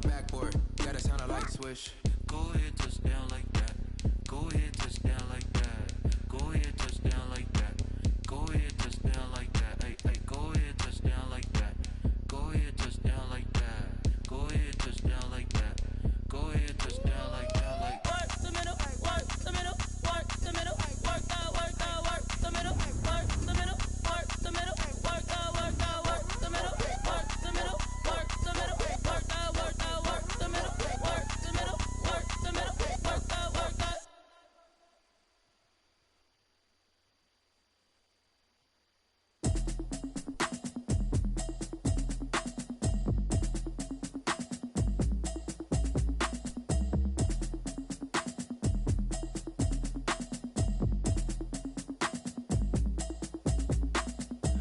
backboard. Got it sounded like swish. Go ahead, touchdown like that. Go ahead, touchdown like that. Go ahead, touchdown like that. Go ahead, touchdown like that. Hey, hey, go ahead, touchdown like that. Go ahead, touchdown like that. Go ahead, touchdown like that. Go ahead, touchdown like that. Like work the middle, work the middle, work the middle, work the middle, work the middle, work the middle, work the middle, work the middle, work the middle, work the middle, work the middle, work the middle, work the middle, work the middle, work the.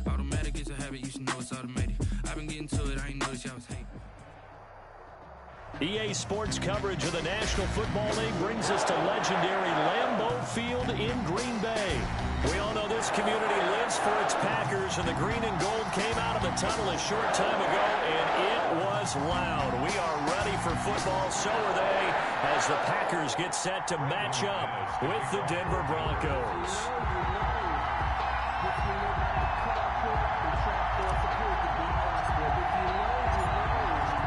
Automatic is a habit, you should know it's automated. I've been getting to it, I ain't noticed y'all was hating. EA Sports coverage of the National Football League brings us to legendary Lambeau Field in Green Bay. We all know this community lives for its Packers, and the green and gold came out of the tunnel a short time ago, and it was loud. We are ready for football, so are they, as the Packers get set to match up with the Denver Broncos.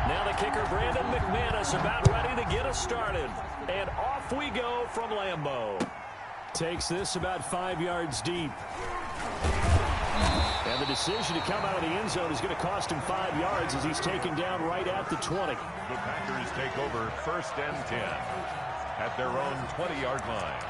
Now the kicker, Brandon McManus, about ready to get us started. And off we go from Lambeau. Takes this about 5 yards deep. And the decision to come out of the end zone is going to cost him 5 yards as he's taken down right at the 20. The Packers take over 1st and 10 at their own 20-yard line.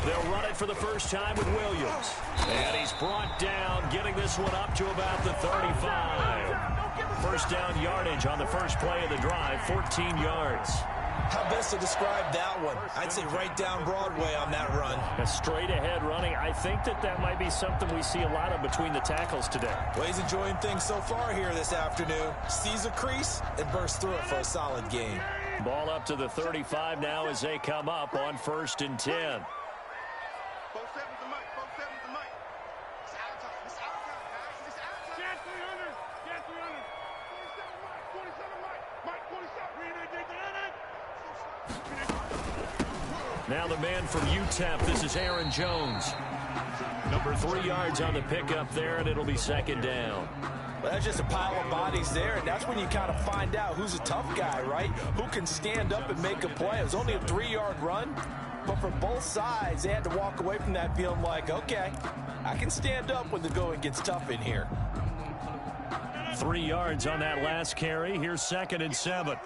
They'll run it for the first time with Williams. And he's brought down, getting this one up to about the 35. First down yardage on the first play of the drive, 14 yards. How best to describe that one? I'd say right down Broadway on that run. A straight-ahead running. I think that might be something we see a lot of between the tackles today. Well, he's enjoying things so far here this afternoon. Sees a crease and bursts through it for a solid gain. Ball up to the 35 now as they come up on 1st and 10. Now the man from UTEP, this is Aaron Jones. Number 3 yards on the pickup there, and it'll be 2nd down. Well, that's just a pile of bodies there, and that's when you kind of find out who's a tough guy, right? Who can stand up and make a play. It was only a 3-yard run, but for both sides, they had to walk away from that feeling like, okay, I can stand up when the going gets tough in here. 3 yards on that last carry. Here's 2nd and 7.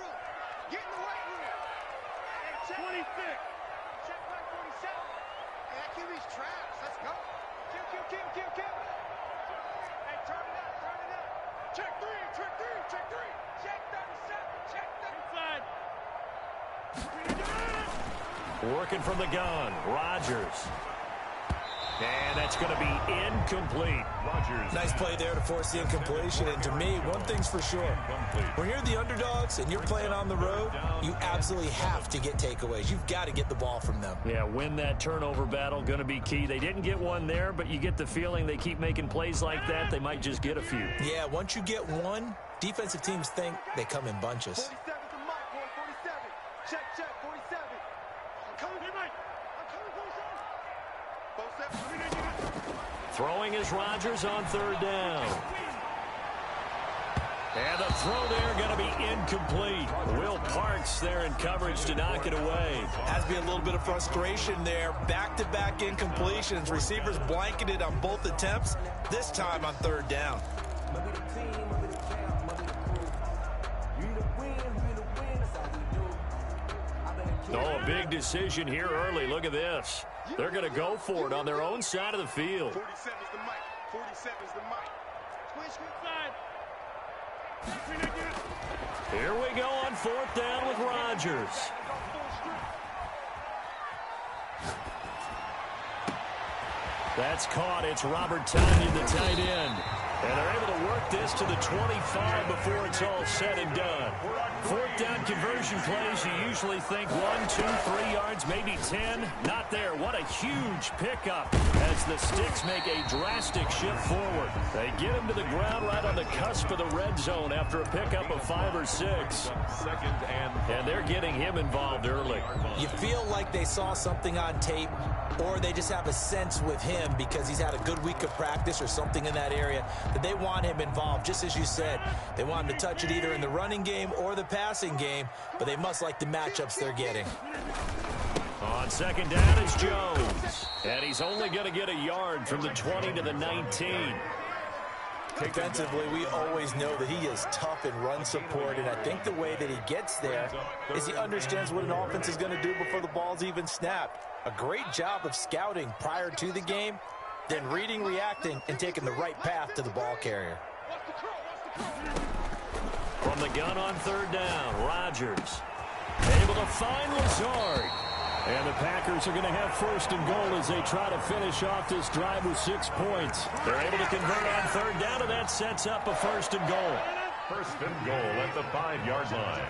Working from the gun, Rodgers. And that's going to be incomplete. Rodgers. Nice play there to force the incompletion. And to me, one thing's for sure. When you're the underdogs and you're playing on the road, you absolutely have to get takeaways. You've got to get the ball from them. Yeah, win that turnover battle, going to be key. They didn't get one there, but you get the feeling they keep making plays like that, they might just get a few. Yeah, once you get one, defensive teams think they come in bunches. Throwing is Rodgers on 3rd down. And the throw there going to be incomplete. Will Parks there in coverage to knock it away. Has to be a little bit of frustration there. Back-to-back incompletions. Receivers blanketed on both attempts, this time on 3rd down. Oh, a big decision here early. Look at this. They're going to go for it on their own side of the field. 47's the mic. 47's the mic. Twitch inside. Here we go on 4th down with Rodgers. That's caught. It's Robert Tonyan, the tight end. And they're able to work this to the 25 before it's all said and done. Fourth down conversion plays, you usually think 1, 2, 3 yards, maybe 10. Not there. What a huge pickup as the Sticks make a drastic shift forward. They get him to the ground right on the cusp of the red zone after a pickup of 5 or 6. And they're getting him involved early. You feel like they saw something on tape, or they just have a sense with him because he's had a good week of practice or something in that area that they want him involved. Just as you said, they want him to touch it either in the running game or the passing game, but they must like the matchups they're getting. On second down is Jones, and he's only going to get a yard from the 20 to the 19. Defensively, we always know that he is tough in run support, and I think the way that he gets there is he understands what an offense is going to do before the ball's even snapped. A great job of scouting prior to the game, then reading, reacting, and taking the right path to the ball carrier. From the gun on third down, Rodgers able to find Lazard. And the Packers are going to have first and goal as they try to finish off this drive with 6 points. They're able to convert on third down, and that sets up a first and goal. First and goal at the 5-yard line.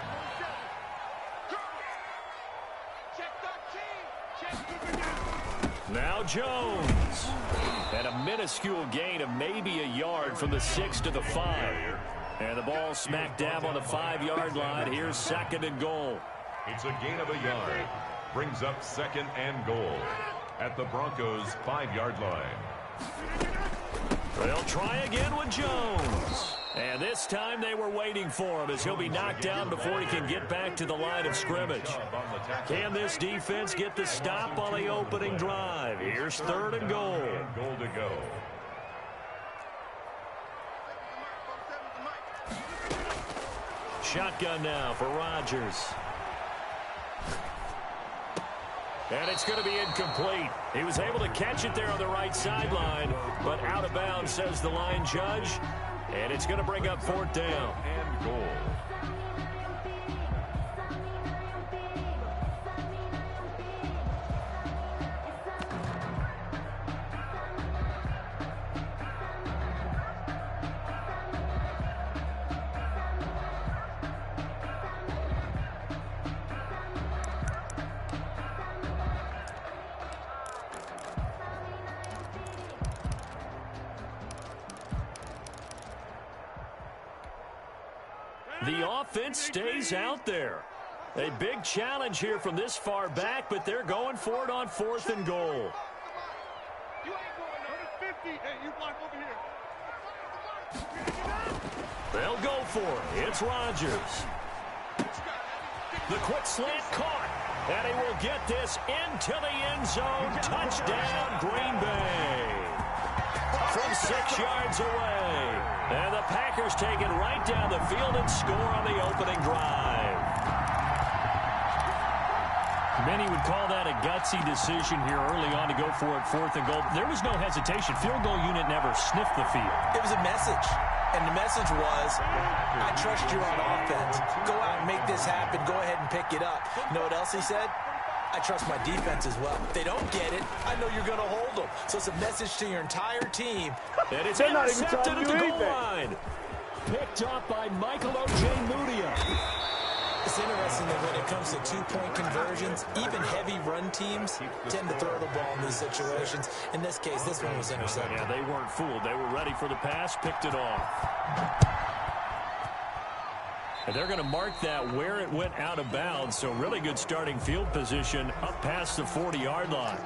Now Jones. And a minuscule gain of maybe a yard from the 6 to the 5. And the ball smack dab on the 5-yard line. Here's second and goal. It's a gain of a yard. Brings up second and goal at the Broncos' 5-yard line. They'll try again with Jones. And this time they were waiting for him as he'll be knocked down before he can get back to the line of scrimmage. Can this defense get the stop on the opening drive? Here's third and goal. Goal to go. Shotgun now for Rodgers. And it's going to be incomplete. He was able to catch it there on the right sideline, but out of bounds, says the line judge. And it's going to bring up fourth down. And goal. The offense stays out there. A big challenge here from this far back, but they're going for it on fourth and goal. You ain't going under 50. Hey, you block over here. They'll go for it. It's Rodgers. The quick slant caught. And he will get this into the end zone. Touchdown, Green Bay. From 6 yards away. And the Packers take it right down the field and score on the opening drive. Many would call that a gutsy decision here early on to go for it fourth and goal. There was no hesitation. Field goal unit never sniffed the field. It was a message. And the message was, I trust you on offense. Go out and make this happen. Go ahead and pick it up. You know what else he said? I trust my defense as well. If they don't get it, I know you're going to hold them. So it's a message to your entire team. And it's intercepted at the goal line. Picked up by Michael Ojemudia. It's interesting that when it comes to two-point conversions, even heavy run teams tend to throw the ball in these situations. In this case, this one was intercepted. Yeah, they weren't fooled. They were ready for the pass, picked it off. And they're going to mark that where it went out of bounds, so really good starting field position up past the 40-yard line.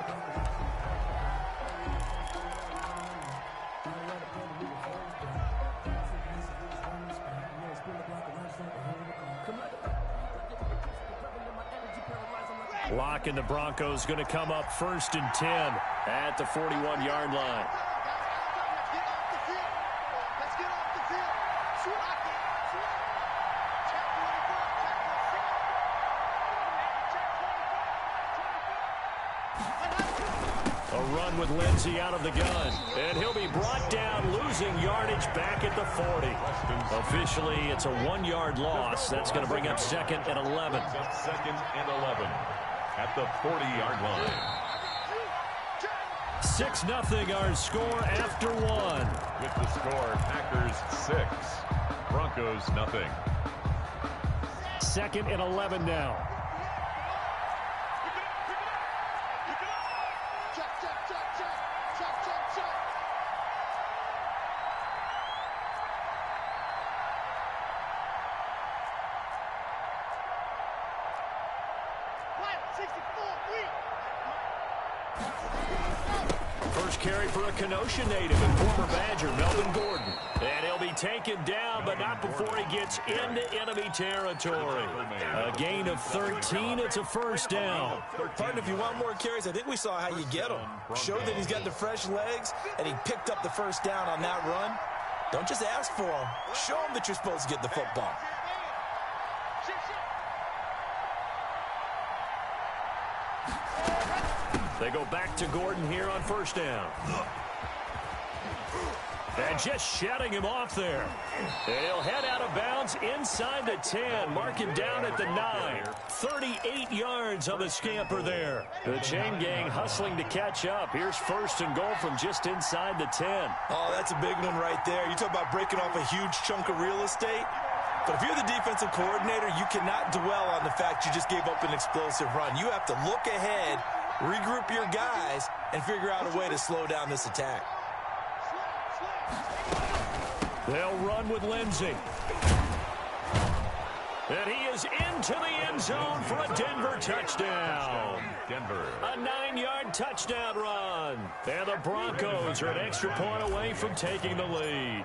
Lock and the Broncos going to come up first and 10 at the 41-yard line. A run with Lindsey out of the gun. And he'll be brought down, losing yardage back at the 40. Officially, it's a 1-yard loss. That's going to bring up second and 11. Second and 11 at the 40-yard line. 6-0 our score after one. With the score, Packers 6, Broncos nothing. 2nd and 11 now. First carry for a Kenosha native and former Badger, Melvin Gordon. And he'll be taken down, but not before he gets into enemy territory. A gain of 13. It's a first down. Pardon, if you want more carries, I think we saw how you get them. Showed that he's got the fresh legs, and he picked up the first down on that run. Don't just ask for him. Show him that you're supposed to get the football. They go back to Gordon here on first down. And just shutting him off there. He'll head out of bounds inside the 10. Mark him down at the 9. 38 yards on the scamper there. The chain gang hustling to catch up. Here's 1st and goal from just inside the 10. Oh, that's a big one right there. You talk about breaking off a huge chunk of real estate. But if you're the defensive coordinator, you cannot dwell on the fact you just gave up an explosive run. You have to look ahead, regroup your guys, and figure out a way to slow down this attack. They'll run with Lindsey. And he is into the end zone for a Denver touchdown. Denver. A 9-yard touchdown run. And the Broncos are an extra point away from taking the lead.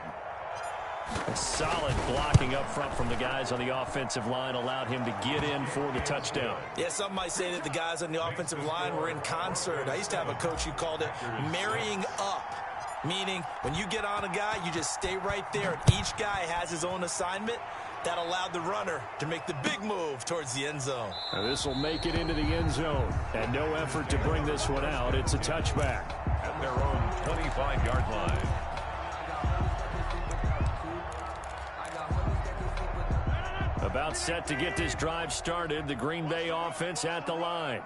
A solid blocking up front from the guys on the offensive line allowed him to get in for the touchdown. Yeah, some might say that the guys on the offensive line were in concert. I used to have a coach who called it marrying up, meaning when you get on a guy, you just stay right there, and each guy has his own assignment. That allowed the runner to make the big move towards the end zone. This will make it into the end zone, and no effort to bring this one out. It's a touchback. At their own 25-yard line. About set to get this drive started. The Green Bay offense at the line.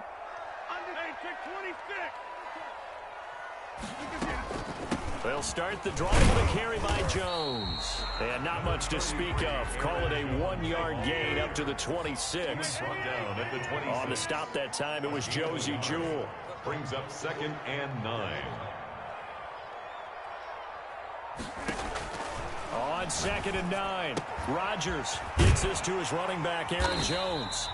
They'll start the drive with a carry by Jones. And not much to speak of. Call it a 1-yard gain up to the 26. On the stop that time, it was Josie Jewell. Brings up 2nd and 9. On 2nd and 9, Rodgers gets this to his running back, Aaron Jones.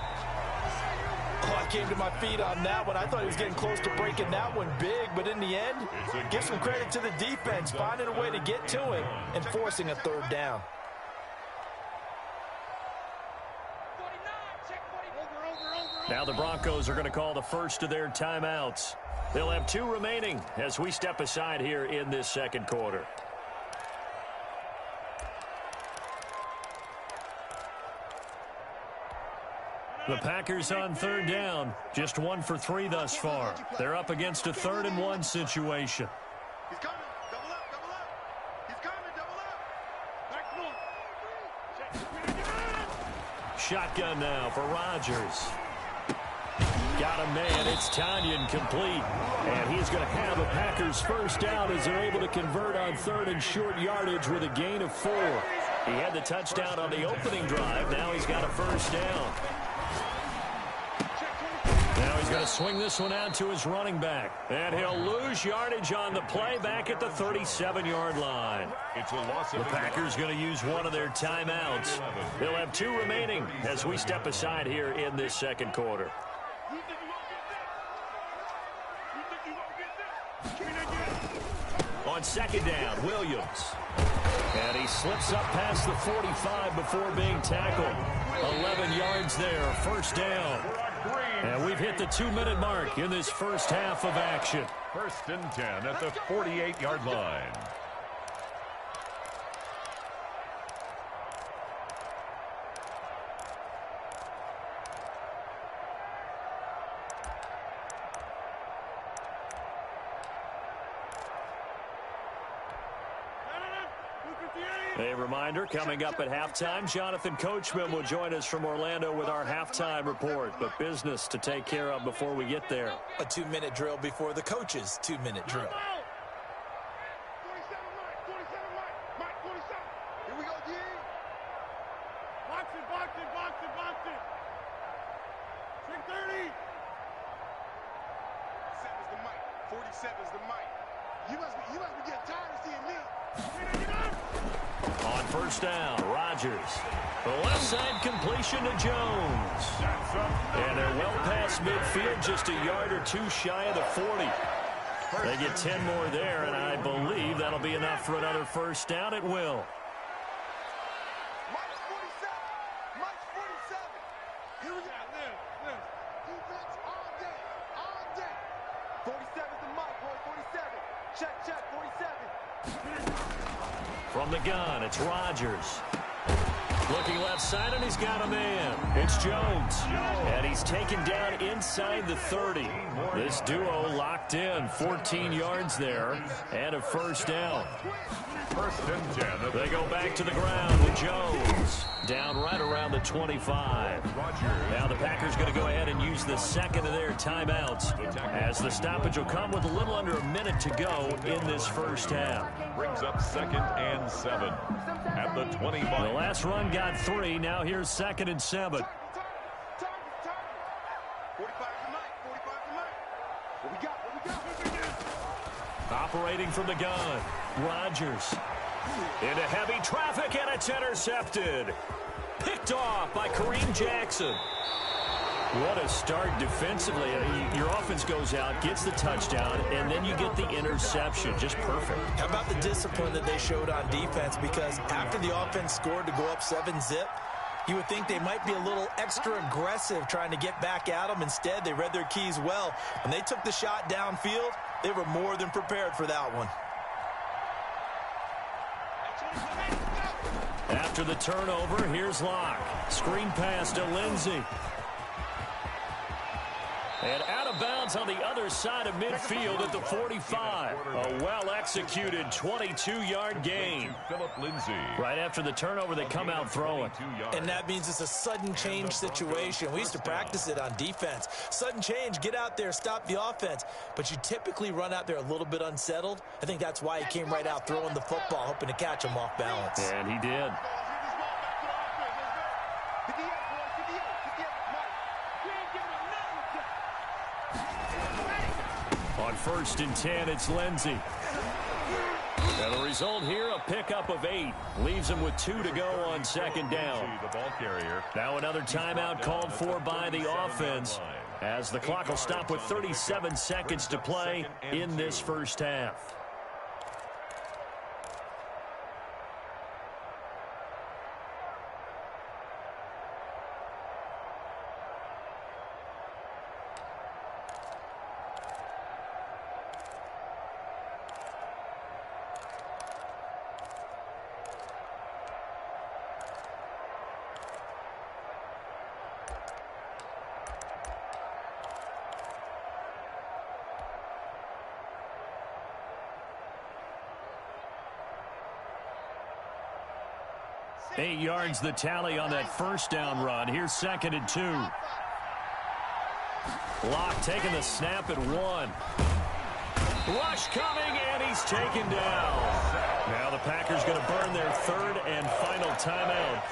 Oh, I came to my feet on that one. I thought he was getting close to breaking that one big, but in the end, give some credit to the defense, finding a way to get to him and forcing a 3rd down. Now the Broncos are going to call the first of their timeouts. They'll have 2 remaining as we step aside here in this 2nd quarter. The Packers on 3rd down, just 1 for 3 thus far. They're up against a 3rd and 1 situation. He's coming. Double up. Double up. He's coming. Double up. Back. Shotgun now for Rodgers. Got a man. It's Tanyan complete. And he's going to have a Packers first down as they're able to convert on 3rd and short yardage with a gain of 4. He had the touchdown on the opening drive. Now he's got a first down. Now he's going to swing this one out to his running back. And he'll lose yardage on the play back at the 37-yard line. It's a loss of the Packers going to use one of their timeouts. They'll have 2 remaining as we step aside here in this 2nd quarter. On 2nd down, Williams. And he slips up past the 45 before being tackled. 11 yards there, first down. And we've hit the 2-minute mark in this first half of action. 1st and 10 at the 48-yard line. A reminder, coming up at halftime, Jonathan Coachman will join us from Orlando with our halftime report. But business to take care of before we get there. A 2-minute drill before the coach's 2-minute drill. 47 Mike. 47. Here we go, G. Box it. 630. 7's the mic. 47's the mic. You must be getting tired of seeing me. On first down, Rodgers. The left side completion to Jones. And they're well past midfield, just a yard or two shy of the 40. They get 10 more there, and I believe that'll be enough for another first down. It will. Mike's 47. Mike's 47. Here we go. Defense all day. 47's the mic, boy. 47. Check. 47. From the gun, it's Rodgers. Looking left side, and he's got a man. It's Jones. And he's taken down inside the 30. This duo locked in. 14 yards there and a first down. First and 10. They go back to the ground with Jones. Down right around the 25. Now the Packers going to go ahead and use the second of their timeouts, as the stoppage will come with a little under a minute to go in this first half. Brings up 2nd and 7 at the 25. The last run got 3. Now here's 2nd and 7. 45's the mic. 45's the mic. What we got? Operating from the gun, Rodgers. Into heavy traffic, and it's intercepted. Picked off by Kareem Jackson. What a start defensively. Your offense goes out, gets the touchdown, and then you get the interception. Just perfect. How about the discipline that they showed on defense? Because after the offense scored to go up 7-zip, you would think they might be a little extra aggressive trying to get back at them. Instead, they read their keys well. When they took the shot downfield, they were more than prepared for that one. After the turnover, here's Locke. Screen pass to Lindsey. And out of bounds on the other side of midfield at the 45. A well-executed 22-yard gain. Philip Lindsay. Right after the turnover, they come out throwing. And that means it's a sudden change situation. We used to practice it on defense. Sudden change, get out there, stop the offense. But you typically run out there a little bit unsettled. I think that's why he came right out throwing the football, hoping to catch him off balance. And he did. On 1st and 10, it's Lindsey. And the result here, a pickup of 8. Leaves him with 2 to go on 2nd down. The ball carrier. Now another timeout called for by the offense, as the clock will stop with 37 seconds to play in this first half. Eight yards the tally on that first down run. Here's 2nd and 2. Locke taking the snap at 1. Rush coming, and he's taken down. Now the Packers going to burn their 3rd and final timeout,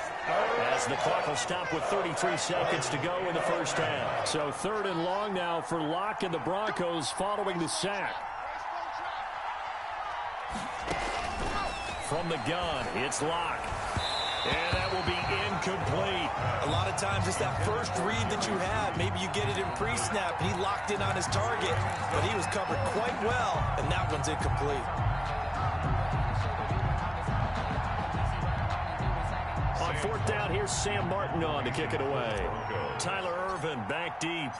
as the clock will stop with 33 seconds to go in the first half. So 3rd and long now for Locke and the Broncos following the sack. From the gun, it's Locke. And that will be incomplete. A lot of times it's that first read that you have. Maybe you get it in pre-snap. He locked in on his target, but he was covered quite well, and that one's incomplete. On 4th down, here's Sam Martin on to kick it away. Tyler Ervin back deep.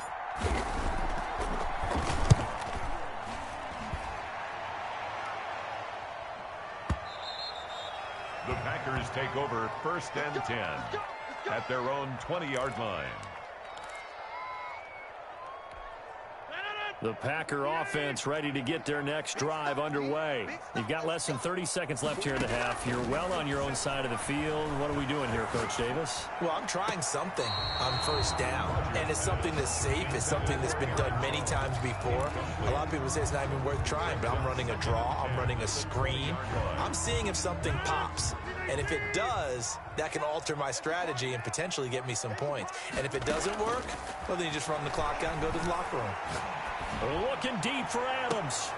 The Packers take over 1st and 10 at their own 20-yard line. The Packer offense ready to get their next drive underway. You've got less than 30 seconds left here in the half. You're well on your own side of the field. What are we doing here, Coach Davis? Well, I'm trying something on first down, and it's something that's safe. It's something that's been done many times before. A lot of people say it's not even worth trying, but I'm running a draw. I'm running a screen. I'm seeing if something pops. And if it does, that can alter my strategy and potentially get me some points. And if it doesn't work, well, then you just run the clock out and go to the locker room. Looking deep for Adams.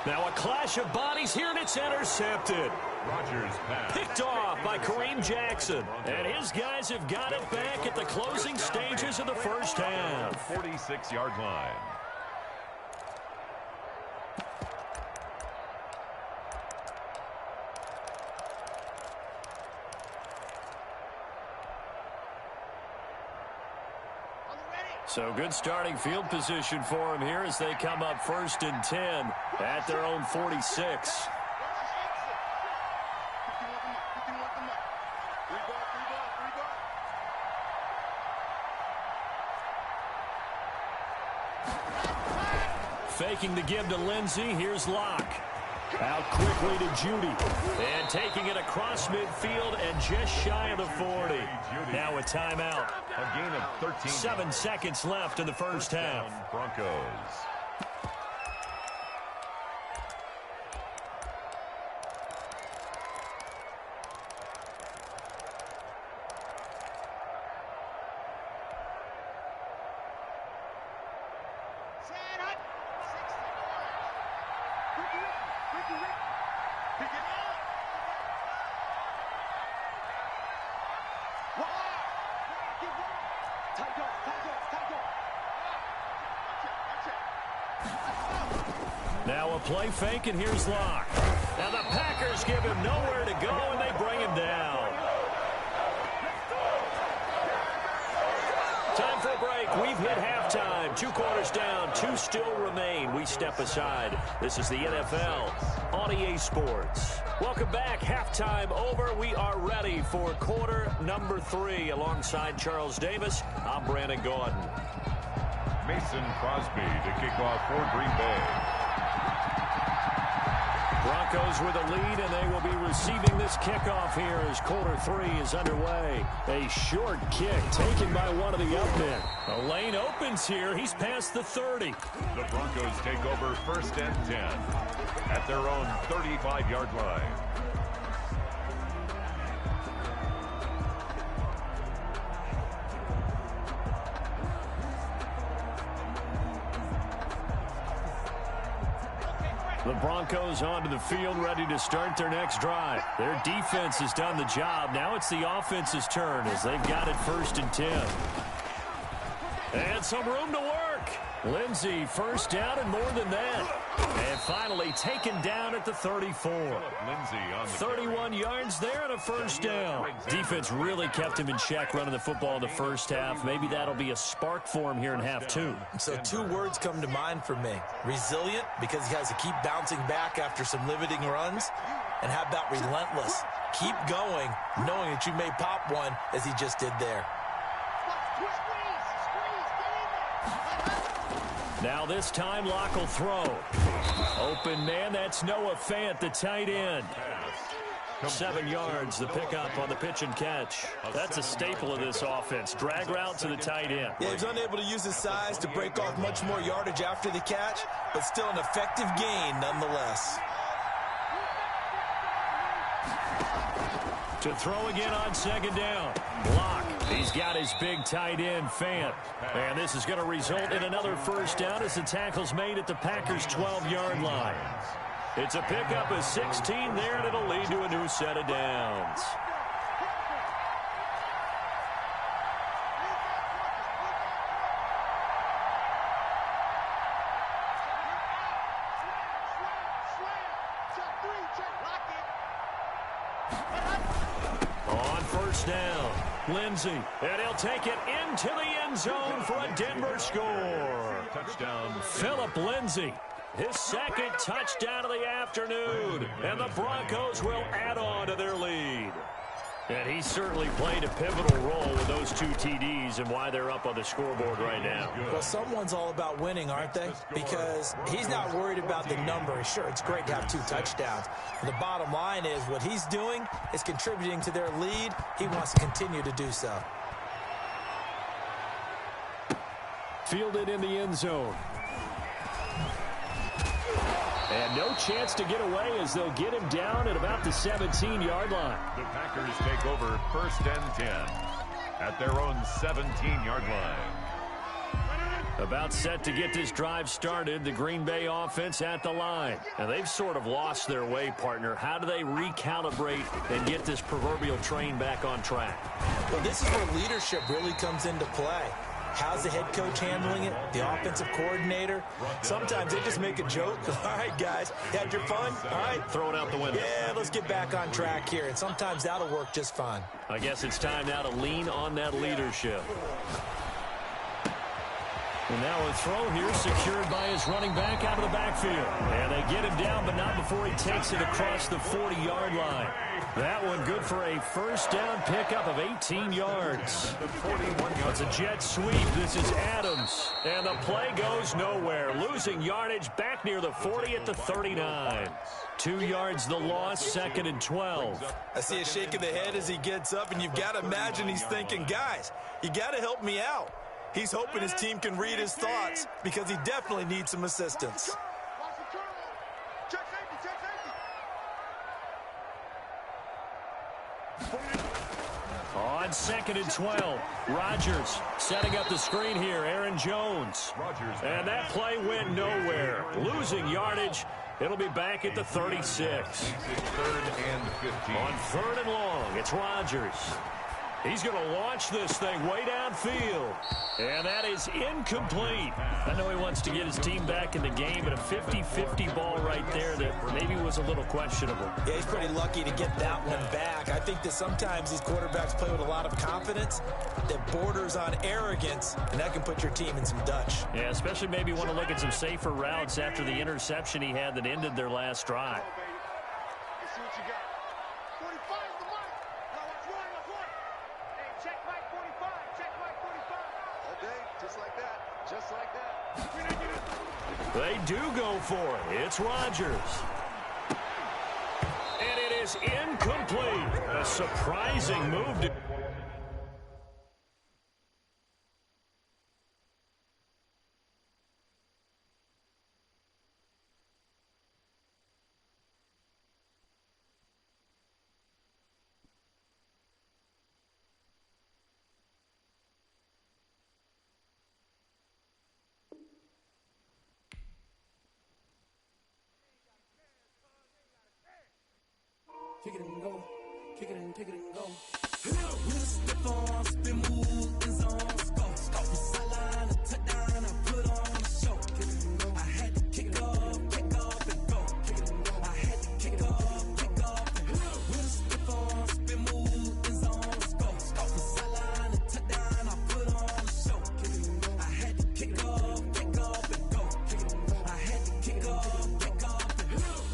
Now a clash of bodies here, and it's intercepted. Rodgers pass. Picked off by Kareem Jackson. And his guys have got it back at the closing stages of the first half. 46-yard line. So good starting field position for them here as they come up 1st and 10 at their own 46. Faking the give to Lindsey. Here's Locke. Out quickly to Judy. And taking it across midfield and just shy of the 40. Now a timeout. A gain of 13. 7 seconds left in the first half. Broncos. Now a play fake, and here's Locke. Now the Packers give him nowhere to go, and they bring him down. Time for a break. We've hit halftime. 2 quarters down. 2 still remain. We step aside. This is the NFL on EA Sports. Welcome back. Halftime over. We are ready for quarter number 3. Alongside Charles Davis, I'm Brandon Gordon. Mason Crosby to kick off for Green Bay. Broncos with a lead, and they will be receiving this kickoff here as quarter 3 is underway. A short kick taken by one of the up men. A lane opens here. He's past the 30. The Broncos take over 1st and 10 at their own 35-yard line. The Broncos onto the field, ready to start their next drive. Their defense has done the job. Now it's the offense's turn as they've got it 1st and 10. And some room to work. Lindsey first down and more than that. And finally taken down at the 34. 31 yards there and a first down. Defense really kept him in check running the football in the first half. Maybe that'll be a spark for him here in half 2. So 2 words come to mind for me. Resilient, because he has to keep bouncing back after some limiting runs. And how about relentless? Keep going, knowing that you may pop one as he just did there. Now this time Locke will throw. Open man, that's Noah Fant, the tight end. 7 yards, the pickup on the pitch and catch. That's a staple of this offense. Drag route to the tight end. Yeah, he's unable to use his size to break off much more yardage after the catch, but still an effective gain nonetheless. To throw again on 2nd down. Locke. He's got his big tight end, Fant. And this is going to result in another first down as the tackle's made at the Packers' 12-yard line. It's a pickup of 16 there, and it'll lead to a new set of downs. On 1st down, Lindsey, and he'll take it into the end zone for a Denver score. Touchdown. Philip Lindsey, his 2nd touchdown of the afternoon, and the Broncos will add on to their lead. And he certainly played a pivotal role with those 2 TDs and why they're up on the scoreboard right now. Well, someone's all about winning, aren't they? Because he's not worried about the number. Sure, it's great to have 2 touchdowns. But the bottom line is what he's doing is contributing to their lead. He wants to continue to do so. Fielded in the end zone. And no chance to get away as they'll get him down at about the 17-yard line. The Packers take over 1st and 10 at their own 17-yard line. About set to get this drive started, the Green Bay offense at the line. And they've sort of lost their way, partner. How do they recalibrate and get this proverbial train back on track? Well, this is where leadership really comes into play. How's the head coach handling it? The offensive coordinator? Sometimes they just make a joke. All right, guys, you had your fun? All right. Throw it out the window. Yeah, let's get back on track here. And sometimes that'll work just fine. I guess it's time now to lean on that leadership. And now a throw here secured by his running back out of the backfield. And they get him down, but not before he takes it across the 40-yard line. That one good for a first down pickup of 18 yards. It's a jet sweep. This is Adams. And the play goes nowhere. Losing yardage back near the 40 at the 39. 2 yards the loss, 2nd and 12. I see a shake of the head as he gets up, and you've got to imagine he's thinking, guys, you got to help me out. He's hoping his team can read his thoughts because he definitely needs some assistance. On 2nd and 12, Rodgers setting up the screen here. Aaron Jones. And that play went nowhere. Losing yardage. It'll be back at the 36. 3rd and 15. On 3rd and long, it's Rodgers. He's going to launch this thing way downfield. And that is incomplete. I know he wants to get his team back in the game, but a 50-50 ball right there that maybe was a little questionable. Yeah, he's pretty lucky to get that one back. I think that sometimes these quarterbacks play with a lot of confidence that borders on arrogance, and that can put your team in some Dutch. Yeah, especially maybe want to look at some safer routes after the interception he had that ended their last drive. Let's see what you got. 45 is the mark. Now let's run, let's run. Hey, check Mike 45. Check Mike 45. All day, just like that. Just like that. They do go for it. It's Rodgers. And it is incomplete. A surprising move to... Kick it and go, kick it and go. With a step on, spin move, in zone, go. Stop the sideline, a touchdown, I put on a show. Kick it and go. I had to kick off and go. Kick it and go. I had to kick off and go. With a step on, spin move, in zone, go. Stop the sideline, a touchdown, I put on a show. Kick it and go. I had to kick off and go. Kick it and go. I had to kick off and go.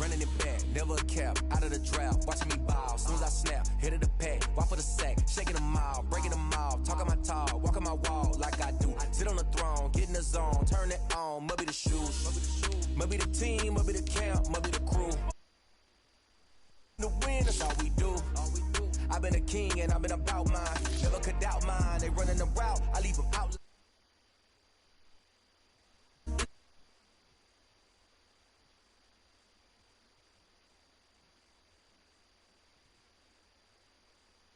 Running it back, never a cap, out of the draft, watching me ball, soon as I snap, hit of the pack, walk for the sack, shaking them all, breaking them off, talking my talk, walking my wall like I do, sit on the throne, get in the zone, turn it on, must be the shoes, must be the team, must be the camp, must be the crew. The win, that's all we do. I've been a king and I've been about mine, never could doubt mine, they running the route, I leave them out.